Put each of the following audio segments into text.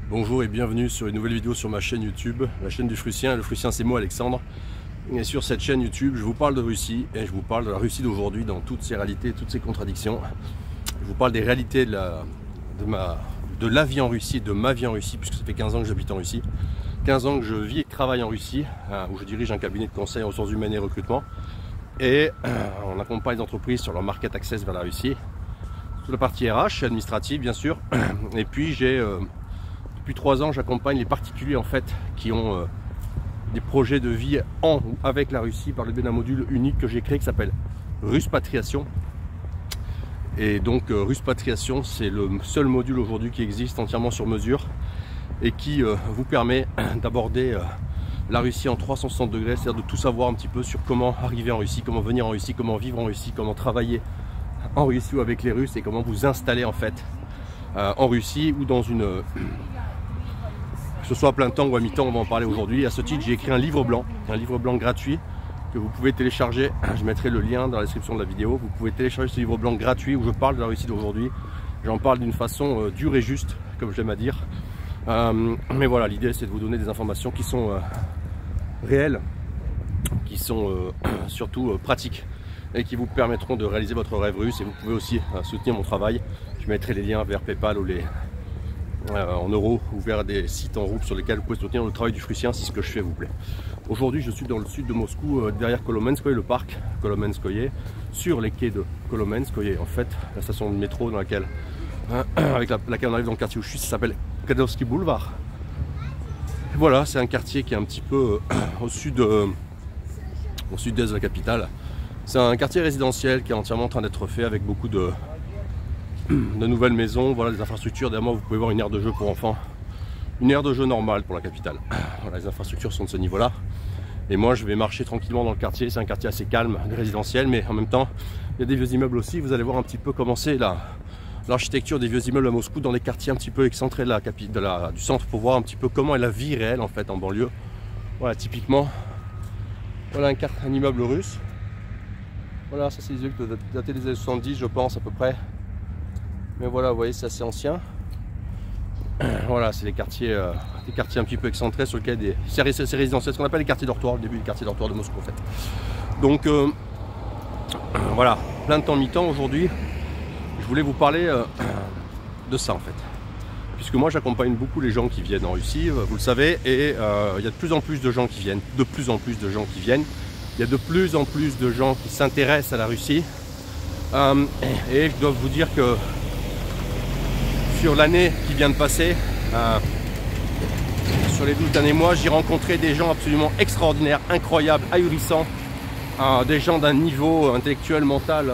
Bonjour et bienvenue sur une nouvelle vidéo sur ma chaîne YouTube, la chaîne du Frussien. Le Frussien, c'est moi, Alexandre. Et sur cette chaîne YouTube, je vous parle de Russie et je vous parle de la Russie d'aujourd'hui dans toutes ses réalités, toutes ses contradictions. Je vous parle des réalités de la vie en Russie, de ma vie en Russie, puisque ça fait 15 ans que j'habite en Russie. 15 ans que je vis et travaille en Russie, où je dirige un cabinet de conseil en ressources humaines et recrutement. Et on accompagne les entreprises sur leur market access vers la Russie. Sur la partie RH, administrative bien sûr. Et puis depuis 3 ans, j'accompagne les particuliers en fait qui ont des projets de vie en ou avec la Russie par le biais d'un module unique que j'ai créé qui s'appelle Ruspatriation. Et donc Ruspatriation, c'est le seul module aujourd'hui qui existe entièrement sur mesure et qui vous permet d'aborder la Russie en 360 degrés, c'est-à-dire de tout savoir un petit peu sur comment arriver en Russie, comment venir en Russie, comment vivre en Russie, comment travailler en Russie ou avec les Russes et comment vous installer en fait en Russie ou dans une... que ce soit à plein temps ou à mi-temps, on va en parler aujourd'hui. À ce titre, j'ai écrit un livre blanc gratuit que vous pouvez télécharger. Je mettrai le lien dans la description de la vidéo. Vous pouvez télécharger ce livre blanc gratuit où je parle de la Russie d'aujourd'hui. J'en parle d'une façon dure et juste, comme j'aime à dire. Mais voilà, l'idée c'est de vous donner des informations qui sont réelles, qui sont surtout pratiques et qui vous permettront de réaliser votre rêve russe. Et vous pouvez aussi soutenir mon travail. Je mettrai les liens vers PayPal ou les en euros ou vers des sites en rouble sur lesquels vous pouvez soutenir le travail du Frussien si ce que je fais vous plaît. Aujourd'hui je suis dans le sud de Moscou, derrière Kolomenskoye, le parc Kolomenskoye, sur les quais de Kolomenskoye, en fait la station de métro dans laquelle avec laquelle on arrive dans le quartier où je suis, ça s'appelle Kadovski Boulevard. Et voilà, c'est un quartier qui est un petit peu au sud-est de la capitale. C'est un quartier résidentiel qui est entièrement en train d'être fait avec beaucoup de nouvelles maisons, voilà, des infrastructures. Derrière moi vous pouvez voir une aire de jeu pour enfants, une aire de jeu normale pour la capitale. Voilà, les infrastructures sont de ce niveau là et moi je vais marcher tranquillement dans le quartier. C'est un quartier assez calme, résidentiel, mais en même temps il y a des vieux immeubles aussi. Vous allez voir un petit peu comment c'est l'architecture des vieux immeubles à Moscou, dans les quartiers un petit peu excentrés du centre, pour voir un petit peu comment est la vie réelle en fait en banlieue. Voilà, typiquement voilà un immeuble russe. Voilà, ça c'est des immeubles datés des années 70 je pense à peu près. Mais voilà, vous voyez, c'est assez ancien. Voilà, c'est les quartiers un petit peu excentrés sur lesquels c'est résidentiel, ce qu'on appelle les quartiers dortoirs, le début des quartiers dortoirs de Moscou en fait. Donc voilà, plein de temps mi-temps aujourd'hui. Je voulais vous parler de ça en fait. Puisque moi j'accompagne beaucoup les gens qui viennent en Russie, vous le savez, et il y a de plus en plus de gens qui viennent, il y a de plus en plus de gens de gens qui s'intéressent à la Russie. Et je dois vous dire que sur l'année qui vient de passer, sur les 12 derniers mois, j'ai rencontré des gens absolument extraordinaires, incroyables, ahurissants, des gens d'un niveau intellectuel, mental,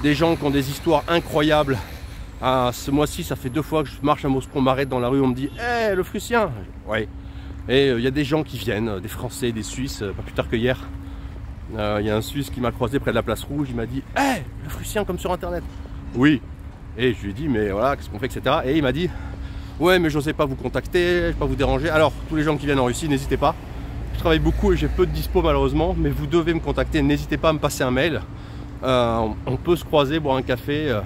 des gens qui ont des histoires incroyables. Ce mois-ci, ça fait 2 fois que je marche à Moscou, on m'arrête dans la rue, on me dit « Hey, le Frussien !» Ouais. Et il y a des gens qui viennent, des Français, des Suisses, pas plus tard que hier. Il y a un Suisse qui m'a croisé près de la place Rouge, il m'a dit « Hey, le Frussien comme sur internet !» Oui. Et je lui ai dit mais voilà, qu'est-ce qu'on fait, etc. Et il m'a dit ouais mais j'osais pas vous contacter, je vais pas vous déranger. Alors tous les gens qui viennent en Russie, n'hésitez pas. Je travaille beaucoup et j'ai peu de dispo malheureusement, mais vous devez me contacter, n'hésitez pas à me passer un mail. On peut se croiser, boire un café.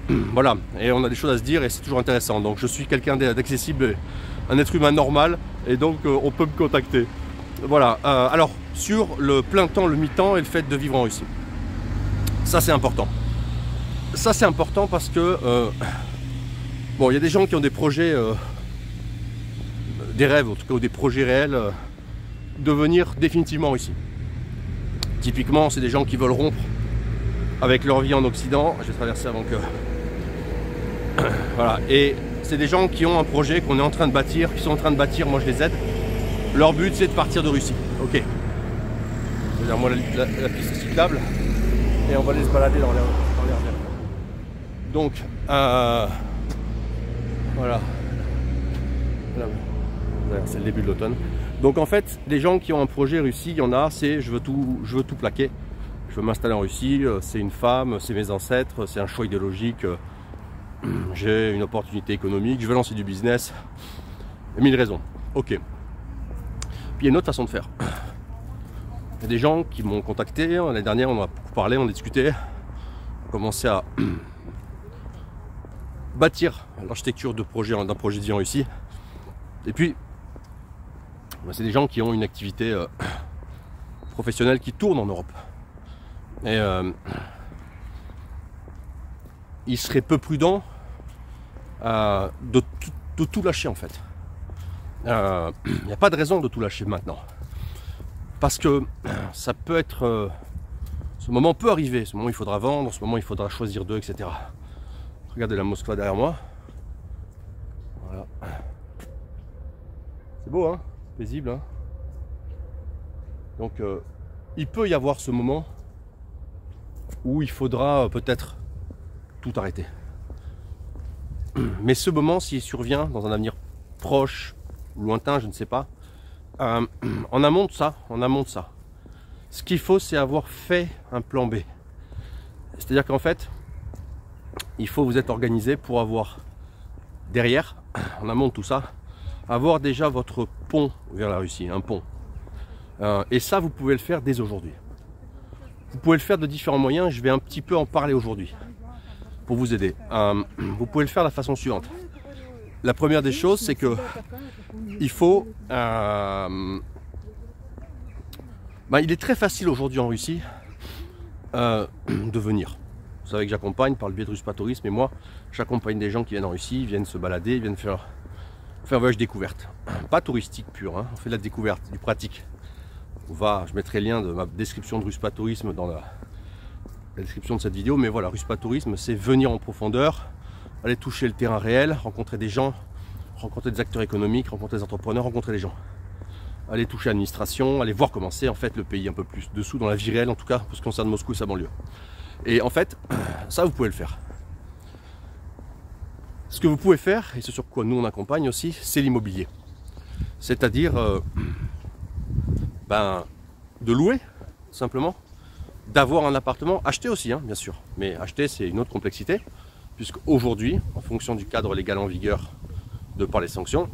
Voilà, et on a des choses à se dire et c'est toujours intéressant. Donc je suis quelqu'un d'accessible, un être humain normal, et donc on peut me contacter. Voilà, alors sur le plein temps, le mi-temps et le fait de vivre en Russie. Ça c'est important. Ça c'est important parce que bon, il y a des gens qui ont des projets, des rêves en tout cas, ou des projets réels de venir définitivement ici. Typiquement, c'est des gens qui veulent rompre avec leur vie en Occident. Je vais traverser avant que... Voilà, et c'est des gens qui ont un projet qu'on est en train de bâtir, qui sont en train de bâtir, moi je les aide. Leur but c'est de partir de Russie. Ok. C'est-à-dire moi la piste cyclable et on va aller se balader dans l'air vert. Donc, voilà, c'est le début de l'automne. Donc en fait, les gens qui ont un projet Russie, il y en a, c'est je veux tout plaquer. Je veux m'installer en Russie, c'est une femme, c'est mes ancêtres, c'est un choix idéologique, j'ai une opportunité économique, je veux lancer du business. Il y a 1000 raisons. Ok. Puis il y a une autre façon de faire. Il y a des gens qui m'ont contacté, l'année dernière on a beaucoup parlé, on a discuté, on a commencé à bâtir l'architecture d'un projet de vie en Russie. Et puis, c'est des gens qui ont une activité professionnelle qui tourne en Europe. Et il serait peu prudent de tout lâcher en fait. Il n'y a pas de raison de tout lâcher maintenant. Parce que ça peut être... ce moment peut arriver, ce moment il faudra vendre, ce moment il faudra choisir d'eux, etc. Regardez la Moskva derrière moi. Voilà. C'est beau, hein? Paisible, hein? Donc il peut y avoir ce moment où il faudra peut-être tout arrêter. Mais ce moment, s'il survient dans un avenir proche, lointain, je ne sais pas, en amont de ça, ce qu'il faut, c'est avoir fait un plan B. C'est-à-dire qu'en fait, il faut vous être organisé pour avoir derrière, en amont de tout ça, avoir déjà votre pont vers la Russie, un pont. Et ça, vous pouvez le faire dès aujourd'hui. Vous pouvez le faire de différents moyens, je vais un petit peu en parler aujourd'hui pour vous aider. Vous pouvez le faire de la façon suivante. La première des choses, c'est que il faut... il est très facile aujourd'hui en Russie de venir. Vous savez que j'accompagne par le biais de Ruspa Tourisme, et moi, j'accompagne des gens qui viennent en Russie, ils viennent se balader, ils viennent faire un voyage découverte. Pas touristique pur, hein. On fait de la découverte, du pratique. Je mettrai le lien de ma description de Ruspa Tourisme dans la description de cette vidéo, mais voilà, Ruspa Tourisme, c'est venir en profondeur, aller toucher le terrain réel, rencontrer des gens, rencontrer des acteurs économiques, rencontrer des entrepreneurs, rencontrer des gens. Aller toucher l'administration, aller voir comment c'est en fait le pays un peu plus dessous, dans la vie réelle en tout cas, pour ce qui concerne Moscou et sa banlieue. Et en fait, ça vous pouvez le faire. Ce que vous pouvez faire, et c'est sur quoi nous on accompagne aussi, c'est l'immobilier. C'est-à-dire de louer, simplement, d'avoir un appartement, acheter aussi, hein, bien sûr. Mais acheter, c'est une autre complexité, puisque aujourd'hui, en fonction du cadre légal en vigueur, de par les sanctions,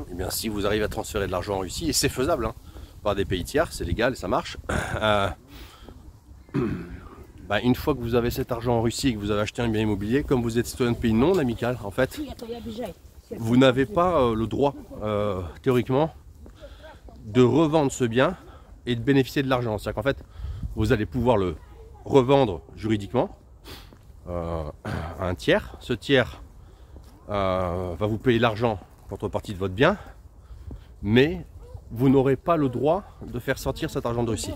eh bien, si vous arrivez à transférer de l'argent en Russie, et c'est faisable, hein, par des pays tiers, c'est légal, ça marche, une fois que vous avez cet argent en Russie et que vous avez acheté un bien immobilier, comme vous êtes citoyen de pays non amical, en fait, vous n'avez pas le droit, théoriquement, de revendre ce bien et de bénéficier de l'argent. C'est-à-dire qu'en fait, vous allez pouvoir le revendre juridiquement à un tiers. Ce tiers va vous payer l'argent contrepartie de votre bien, mais vous n'aurez pas le droit de faire sortir cet argent de Russie.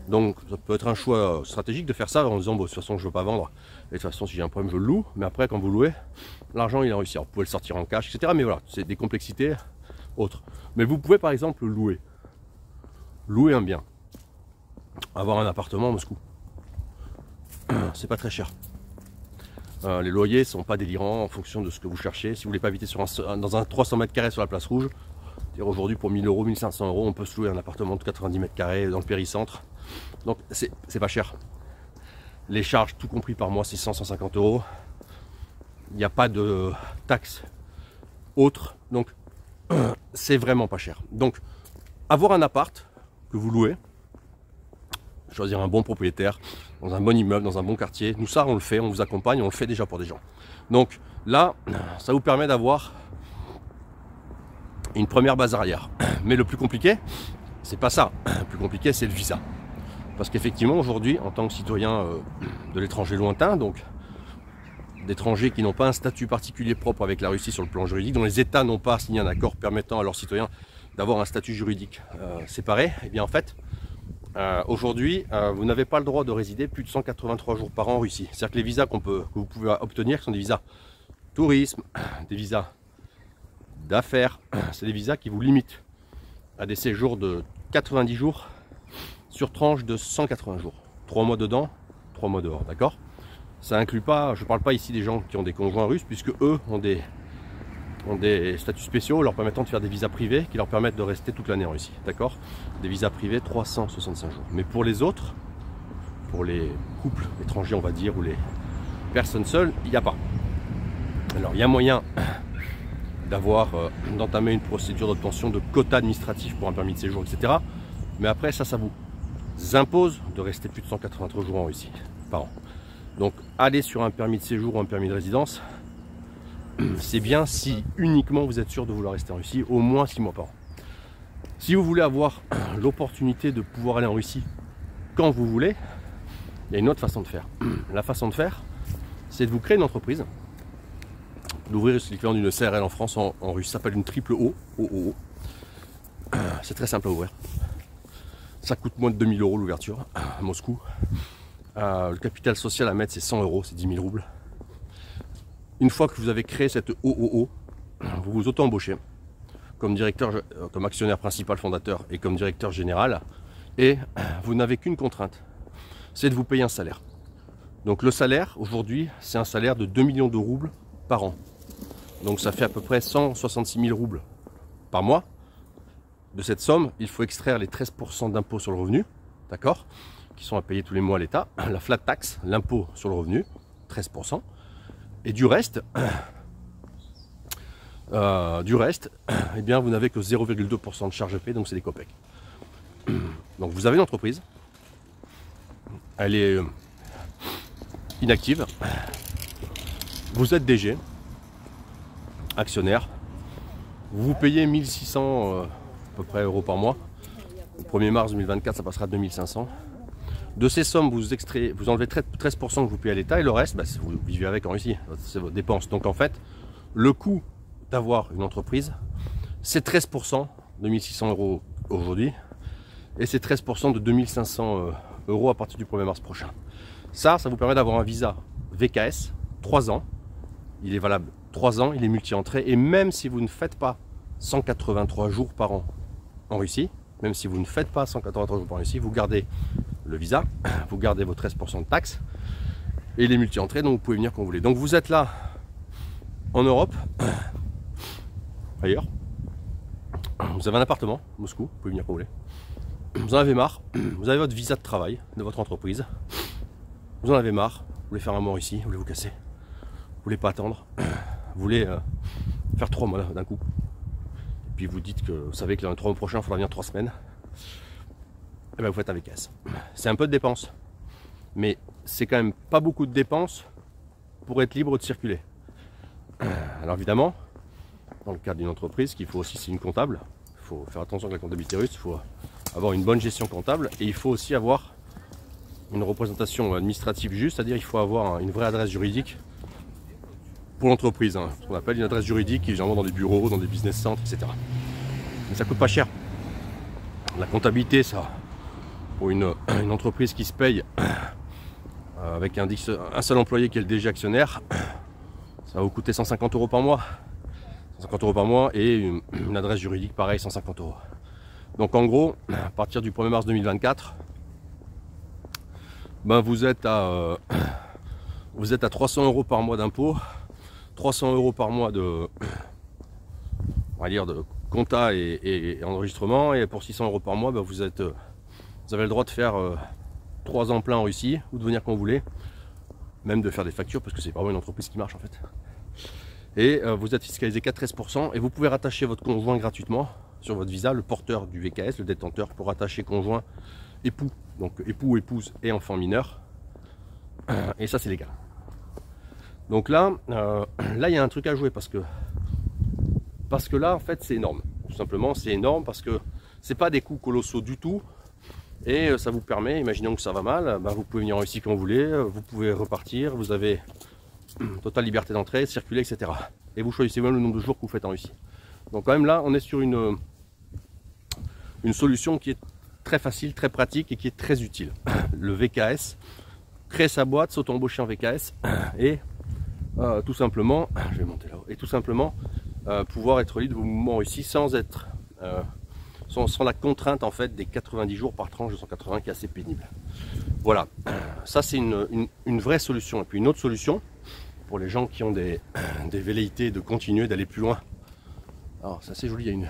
Donc ça peut être un choix stratégique de faire ça en disant bon, de toute façon je ne veux pas vendre, et de toute façon si j'ai un problème je le loue, mais après quand vous louez, l'argent il est en Russie. Alors, vous pouvez le sortir en cash, etc. Mais voilà, c'est des complexités autres. Mais vous pouvez par exemple louer un bien, avoir un appartement à Moscou. C'est pas très cher. Les loyers sont pas délirants en fonction de ce que vous cherchez. Si vous voulez pas habiter dans un 300 mètres carrés sur la place rouge, aujourd'hui pour 1000 euros, 1500 euros, on peut se louer un appartement de 90 mètres carrés dans le péricentre. Donc c'est pas cher. Les charges, tout compris par mois, c'est 100-150 euros. Il n'y a pas de taxes autres. Donc c'est vraiment pas cher. Donc avoir un appart que vous louez, choisir un bon propriétaire, dans un bon immeuble, dans un bon quartier, nous ça on le fait, on vous accompagne, on le fait déjà pour des gens. Donc là, ça vous permet d'avoir une première base arrière. Mais le plus compliqué, c'est pas ça. Le plus compliqué, c'est le visa. Parce qu'effectivement, aujourd'hui, en tant que citoyen de l'étranger lointain, donc d'étrangers qui n'ont pas un statut particulier propre avec la Russie sur le plan juridique, dont les États n'ont pas signé un accord permettant à leurs citoyens d'avoir un statut juridique séparé, et bien en fait, aujourd'hui, vous n'avez pas le droit de résider plus de 183 jours par an en Russie. C'est-à-dire que les visas que vous pouvez obtenir, qui sont des visas tourisme, des visas d'affaires, c'est des visas qui vous limitent à des séjours de 90 jours sur tranche de 180 jours. 3 mois dedans, 3 mois dehors, d'accord? Ça inclut pas, je ne parle pas ici des gens qui ont des conjoints russes, puisque eux ont des statuts spéciaux leur permettant de faire des visas privés qui leur permettent de rester toute l'année en Russie, d'accord? Des visas privés 365 jours. Mais pour les autres, pour les couples étrangers on va dire, ou les personnes seules, il n'y a pas. Alors il y a moyen d'entamer une procédure d'obtention de quotas administratifs pour un permis de séjour, etc. Mais après ça vous impose de rester plus de 183 jours en Russie par an. Donc aller sur un permis de séjour ou un permis de résidence, c'est bien si uniquement vous êtes sûr de vouloir rester en Russie au moins 6 mois par an. Si vous voulez avoir l'opportunité de pouvoir aller en Russie quand vous voulez, il y a une autre façon de faire. La façon de faire, c'est de vous créer une entreprise, d'ouvrir l'équivalent d'une CRL en France, en Russie, ça s'appelle une triple O. C'est très simple à ouvrir. Ça coûte moins de 2000 € l'ouverture à Moscou. Le capital social à mettre, c'est 100 €, c'est 10 000 roubles. Une fois que vous avez créé cette OOO, vous vous auto-embauchez comme directeur, comme actionnaire principal fondateur et comme directeur général. Et vous n'avez qu'une contrainte, c'est de vous payer un salaire. Donc le salaire, aujourd'hui, c'est un salaire de 2 millions de roubles par an. Donc ça fait à peu près 166 000 roubles par mois. De cette somme, il faut extraire les 13% d'impôt sur le revenu, d'accord, qui sont à payer tous les mois à l'État, la flat tax, l'impôt sur le revenu, 13%. Et du reste, eh bien, vous n'avez que 0,2% de charges à payer, donc c'est des copecs. Donc vous avez une entreprise, elle est inactive, vous êtes DG, actionnaire, vous vous payez 1600 à peu près euros par mois. Au 1er mars 2024, ça passera à 2500. De ces sommes, vous enlevez 13% que vous payez à l'État et le reste, vous vivez avec en Russie, c'est vos dépenses. Donc en fait, le coût d'avoir une entreprise, c'est 13% de 1600 € aujourd'hui et c'est 13% de 2500 € à partir du 1er mars prochain. Ça vous permet d'avoir un visa VKS, 3 ans. Il est valable 3 ans, il est multi-entrée et même si vous ne faites pas 183 jours par an en Russie, même si vous ne faites pas 183 jours par an en Russie, vous gardez le visa, vous gardez vos 13% de taxes et les multi-entrées, donc vous pouvez venir quand vous voulez. Donc vous êtes là en Europe, ailleurs, vous avez un appartement, Moscou, vous pouvez venir quand vous voulez. Vous en avez marre, vous avez votre visa de travail de votre entreprise, vous en avez marre, vous voulez faire un mois ici, vous voulez vous casser, vous voulez pas attendre, vous voulez faire 3 mois d'un coup. Et puis vous dites que vous savez que dans les 3 mois prochains, il faudra venir 3 semaines. Et bien vous faites un VKS. C'est un peu de dépenses, mais c'est quand même pas beaucoup de dépenses pour être libre de circuler. Alors évidemment, dans le cadre d'une entreprise, ce qu'il faut aussi, c'est une comptable. Il faut faire attention avec la comptabilité russe, il faut avoir une bonne gestion comptable et il faut aussi avoir une représentation administrative juste, c'est-à-dire il faut avoir une vraie adresse juridique pour l'entreprise, ce qu'on appelle une adresse juridique qui est généralement dans des bureaux, dans des business centres, etc. Mais ça coûte pas cher. La comptabilité, ça, pour une entreprise qui se paye avec un seul employé qui est le DG actionnaire, ça va vous coûter 150 € par mois. 150 € par mois et une adresse juridique pareil, 150 €. Donc en gros, à partir du 1er mars 2024, vous êtes à 300 € par mois d'impôts, 300 € par mois de, on va dire, de compta et enregistrement, et pour 600 € par mois, vous avez le droit de faire 3 ans plein en Russie ou de venir quand vous voulez, même de faire des factures parce que c'est vraiment une entreprise qui marche en fait. Et vous êtes fiscalisé qu'à 13% et vous pouvez rattacher votre conjoint gratuitement sur votre visa, le porteur du VKS, le détenteur, pour rattacher conjoint, époux, donc époux, épouse et enfant mineur. Et ça c'est légal. Donc là, il y a un truc à jouer parce que là en fait c'est énorme. Tout simplement c'est énorme parce que c'est pas des coûts colossaux du tout. Et ça vous permet, imaginons que ça va mal, vous pouvez venir ici quand vous voulez, vous pouvez repartir, vous avez totale liberté d'entrée, circuler, etc. Et vous choisissez même le nombre de jours que vous faites en Russie. Donc quand même là, on est sur une solution qui est très facile, très pratique et qui est très utile. Le VKS, créer sa boîte, s'auto-embaucher en VKS et tout simplement, je vais monter là-haut, et tout simplement pouvoir être libre de vos mouvements ici sans être sans la contrainte en fait des 90 jours par tranche de 180 qui est assez pénible. Voilà, ça c'est une vraie solution. Et puis une autre solution pour les gens qui ont des velléités de continuer, d'aller plus loin. Alors c'est assez joli, il y a une,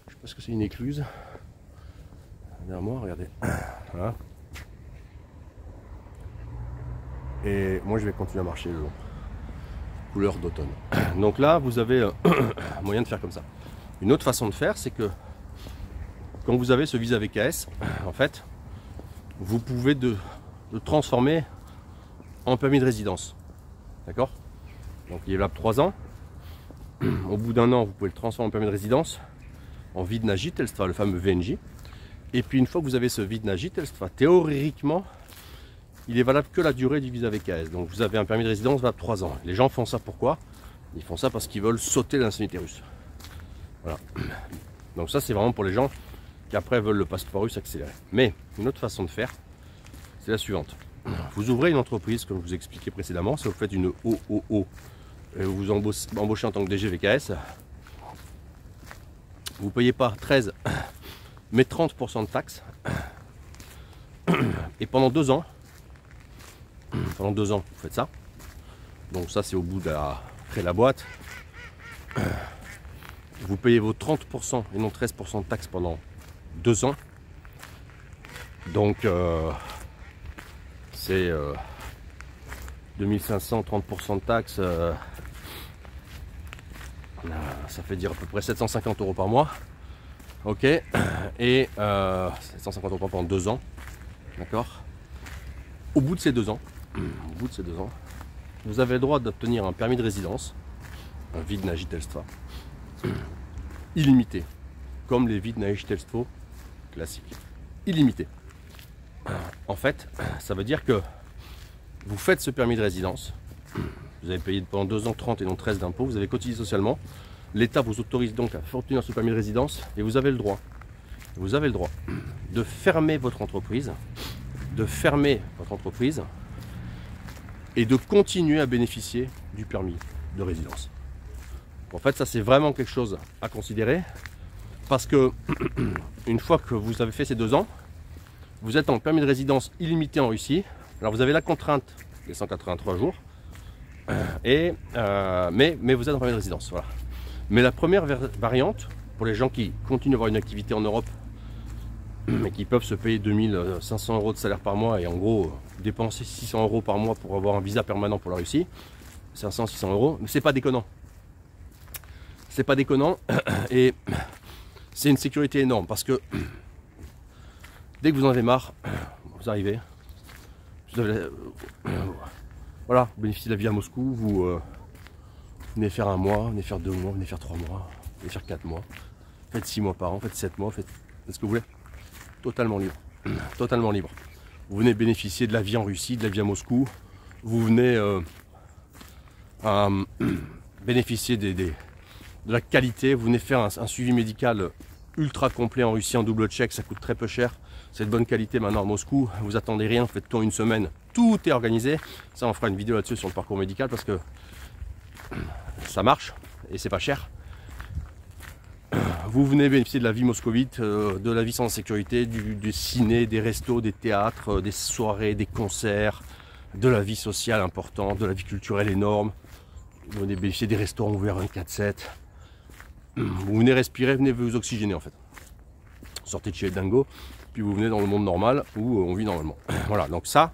je sais pas ce que c'est, une écluse derrière moi, regardez. Voilà. Et moi je vais continuer à marcher le long. Couleur d'automne. Donc là vous avez moyen de faire comme ça. Une autre façon de faire, c'est que quand vous avez ce visa VKS, en fait, vous pouvez le transformer en permis de résidence. D'accord? Donc il est valable 3 ans. Au bout d'un an, vous pouvez le transformer en permis de résidence, en Vidnaji Telstra, le fameux VNJ. Et puis une fois que vous avez ce Vidnaji Telstra, théoriquement, il est valable que la durée du visa VKS. Donc vous avez un permis de résidence valable 3 ans. Les gens font ça pourquoi? Ils font ça parce qu'ils veulent sauter la nationalité russe. Voilà. Donc ça c'est vraiment pour les gens qui après veulent le passeport russe accéléré. Mais une autre façon de faire, c'est la suivante. Vous ouvrez une entreprise, comme je vous ai expliqué précédemment, si vous faites une OOO, et vous embauchez en tant que DG VKS, vous ne payez pas 13, mais 30% de taxes. Et pendant 2 ans, vous faites ça. Donc ça c'est au bout de créer la boîte. Vous payez vos 30% et non 13% de taxes pendant 2 ans. Donc c'est 2500, 30% de taxes, ça fait dire à peu près 750 € par mois. Ok, et 750 € pendant 2 ans. D'accord. Au bout de ces 2 ans, vous avez le droit d'obtenir un permis de résidence, un Vidnaji Telstra, illimité, comme les Vidnaji Telstra classiques, illimité. En fait, ça veut dire que vous faites ce permis de résidence, vous avez payé pendant 2 ans 30 et non 13 d'impôts, vous avez cotisé socialement, l'État vous autorise donc à faire obtenir ce permis de résidence et vous avez le droit de fermer votre entreprise, et de continuer à bénéficier du permis de résidence. En fait, ça c'est vraiment quelque chose à considérer parce que une fois que vous avez fait ces 2 ans, vous êtes en permis de résidence illimité en Russie. Alors vous avez la contrainte des 183 jours, mais vous êtes en permis de résidence. Voilà. Mais la première variante, pour les gens qui continuent à avoir une activité en Europe, mais qui peuvent se payer 2500 € de salaire par mois et en gros dépenser 600 € par mois pour avoir un visa permanent pour la Russie, 500-600 €, mais c'est pas déconnant. C'est pas déconnant et c'est une sécurité énorme parce que dès que vous en avez marre, vous arrivez, voilà, vous bénéficiez de la vie à Moscou, vous venez faire 1 mois, venez faire 2 mois, venez faire 3 mois, venez faire 4 mois, faites 6 mois par an, faites 7 mois, faites ce que vous voulez. Totalement libre. Totalement libre. Vous venez bénéficier de la vie en Russie, de la vie à Moscou. Vous venez bénéficier de la qualité. Vous venez faire un suivi médical ultra complet en Russie en double check. Ça coûte très peu cher. C'est de bonne qualité maintenant à Moscou. Vous attendez rien, vous faites tout en 1 semaine. Tout est organisé. Ça, on fera une vidéo là-dessus sur le parcours médical parce que ça marche et c'est pas cher. Vous venez bénéficier de la vie moscovite, de la vie sans sécurité, du ciné, des restos, des théâtres, des soirées, des concerts, de la vie sociale importante, de la vie culturelle énorme. Vous venez bénéficier des restaurants ouverts 24/7. Vous venez respirer, venez vous oxygéner en fait. Sortez de chez Dingo, puis vous venez dans le monde normal où on vit normalement. Voilà, donc ça,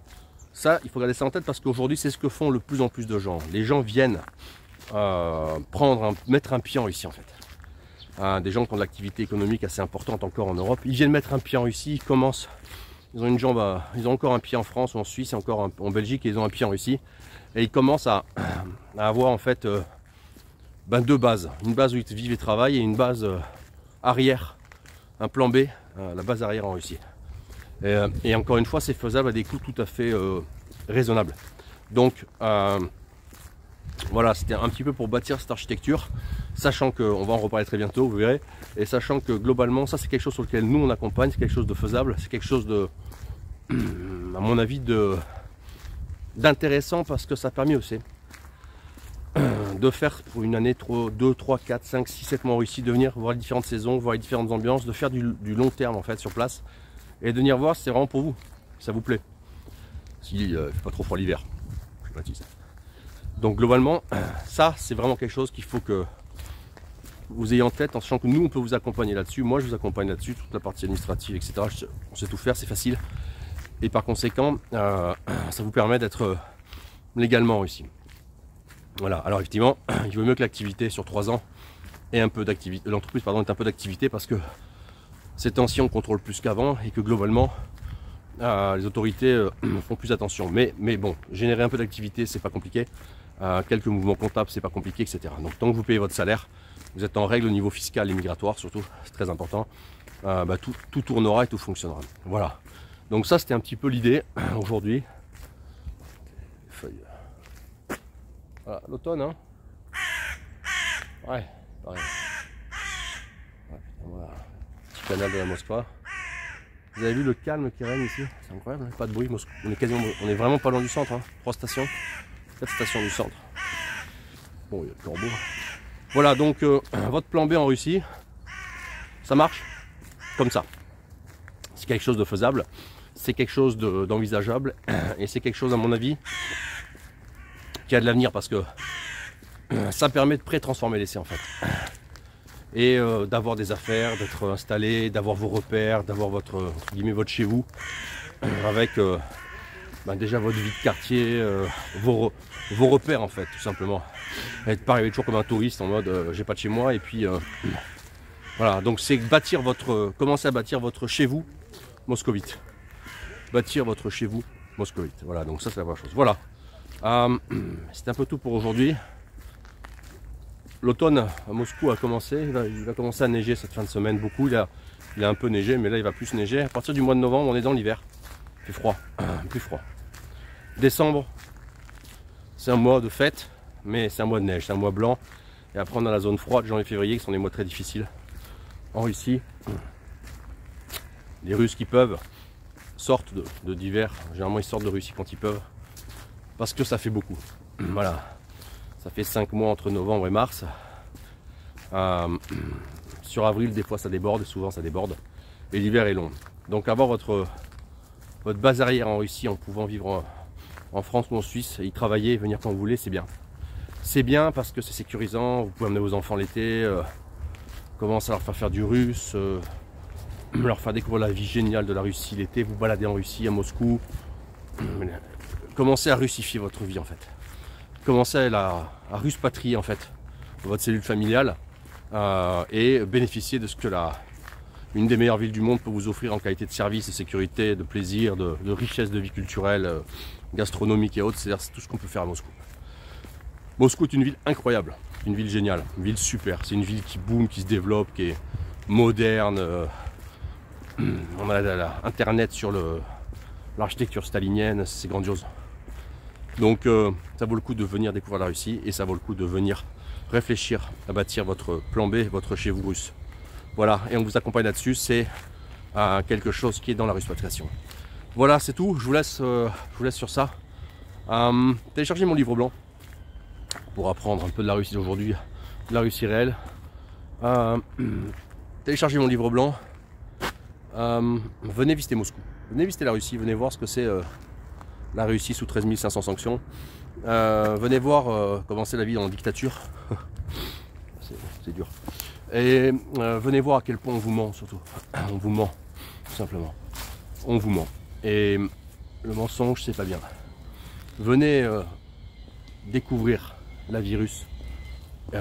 il faut garder ça en tête parce qu'aujourd'hui c'est ce que font de plus en plus de gens. Les gens viennent mettre un pied en Russie en fait. Des gens qui ont de l'activité économique assez importante encore en Europe, ils viennent mettre un pied en Russie, ils commencent, ils ont une jambe, ils ont encore un pied en France ou en Suisse, encore en Belgique et ils ont un pied en Russie, et ils commencent à avoir en fait 2 bases, une base où ils vivent et travaillent et une base arrière, un plan B, la base arrière en Russie. Et encore une fois, c'est faisable à des coûts tout à fait raisonnables. Donc voilà, c'était un petit peu pour bâtir cette architecture, sachant qu'on va en reparler très bientôt, vous verrez, et sachant que globalement, ça c'est quelque chose sur lequel nous on accompagne, c'est quelque chose de faisable, c'est quelque chose de, à mon avis, d'intéressant parce que ça permet aussi de faire pour une année 2, 3, 4, 5, 6, 7 mois en Russie, de venir voir les différentes saisons, voir les différentes ambiances, de faire du long terme en fait sur place, et de venir voir si c'est vraiment pour vous, si ça vous plaît, s'il ne fait pas trop froid l'hiver, je baptise. Donc globalement, ça c'est vraiment quelque chose qu'il faut que vous ayez en tête, en sachant que nous on peut vous accompagner là-dessus. Moi je vous accompagne là-dessus, toute la partie administrative, etc. On sait tout faire, c'est facile. Et par conséquent, ça vous permet d'être légalement ici. Voilà, alors effectivement, il vaut mieux que l'activité sur 3 ans ait un peu d'activité, l'entreprise pardon, ait un peu d'activité parce que ces temps-ci on contrôle plus qu'avant et que globalement, les autorités font plus attention. Mais bon, générer un peu d'activité, c'est pas compliqué. Quelques mouvements comptables, c'est pas compliqué, etc. Donc tant que vous payez votre salaire, vous êtes en règle au niveau fiscal et migratoire surtout, c'est très important. Tout tournera et tout fonctionnera. Voilà. Donc ça, c'était un petit peu l'idée aujourd'hui. Voilà, l'automne, hein. Ouais, pareil. Ouais, voilà. Petit canal de la Moskva. Vous avez vu le calme qui règne ici? C'est incroyable, hein, pas de bruit. On est vraiment pas loin du centre, hein. 3 stations. 4 stations du centre. Bon, il y a le corbeau. Voilà, donc votre plan B en Russie, ça marche comme ça. C'est quelque chose de faisable, c'est quelque chose d'envisageable, et c'est quelque chose, à mon avis, qui a de l'avenir, parce que ça permet de pré-transformer l'essai en fait. Et d'avoir des affaires, d'être installé, d'avoir vos repères, d'avoir votre chez vous, avec déjà votre vie de quartier, vos repères en fait, tout simplement. Être pas arrivé toujours comme un touriste en mode j'ai pas de chez moi, et puis voilà, donc c'est commencer à bâtir votre chez vous moscovite. Bâtir votre chez vous moscovite. Voilà, donc ça c'est la première chose. Voilà. C'est un peu tout pour aujourd'hui. L'automne à Moscou a commencé, il va commencer à neiger cette fin de semaine beaucoup, il a un peu neigé, mais là il va plus neiger. À partir du mois de novembre, on est dans l'hiver, il fait froid, plus froid. Décembre, c'est un mois de fête, mais c'est un mois de neige, c'est un mois blanc. Et après on a la zone froide, janvier-février, qui sont des mois très difficiles. En Russie, les Russes qui peuvent sortent d'hiver, généralement ils sortent de Russie quand ils peuvent, parce que ça fait beaucoup. Voilà. Ça fait 5 mois entre novembre et mars. Sur avril, des fois ça déborde, souvent ça déborde. Et l'hiver est long. Donc avoir votre base arrière en Russie en pouvant vivre en France ou en Suisse, y travailler, venir quand vous voulez, c'est bien. C'est bien parce que c'est sécurisant, vous pouvez emmener vos enfants l'été, commencer à leur faire du russe, leur faire découvrir la vie géniale de la Russie l'été, vous balader en Russie, à Moscou. Commencez à russifier votre vie en fait. Commencez à ruspatrier en fait votre cellule familiale et bénéficier de ce que une des meilleures villes du monde peut vous offrir en qualité de service, de sécurité, de plaisir, de richesse de vie culturelle, gastronomique et autres. C'est-à-dire tout ce qu'on peut faire à Moscou. Moscou est une ville incroyable, une ville géniale, une ville super. C'est une ville qui boom, qui se développe, qui est moderne. On a Internet sur l'architecture stalinienne, c'est grandiose. Donc ça vaut le coup de venir découvrir la Russie, et ça vaut le coup de venir réfléchir à bâtir votre plan B, votre chez vous russe. Voilà, et on vous accompagne là-dessus, c'est quelque chose qui est dans la ruspatriation. Voilà, c'est tout, je vous laisse sur ça. Téléchargez mon livre blanc pour apprendre un peu de la Russie d'aujourd'hui, de la Russie réelle. Téléchargez mon livre blanc. Venez visiter Moscou, venez visiter la Russie, venez voir ce que c'est la Russie sous 13 500 sanctions. Venez voir comment c'est la vie en dictature. C'est dur. Et venez voir à quel point on vous ment surtout. On vous ment, tout simplement. On vous ment. Et le mensonge, c'est pas bien. Venez découvrir la vie russe et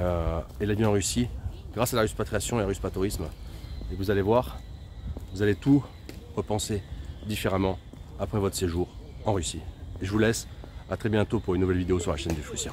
la vie en Russie grâce à la ruspatriation et à ruspatourisme. Et vous allez voir, vous allez tout repenser différemment après votre séjour en Russie. Et je vous laisse, à très bientôt pour une nouvelle vidéo sur la chaîne du Frussien.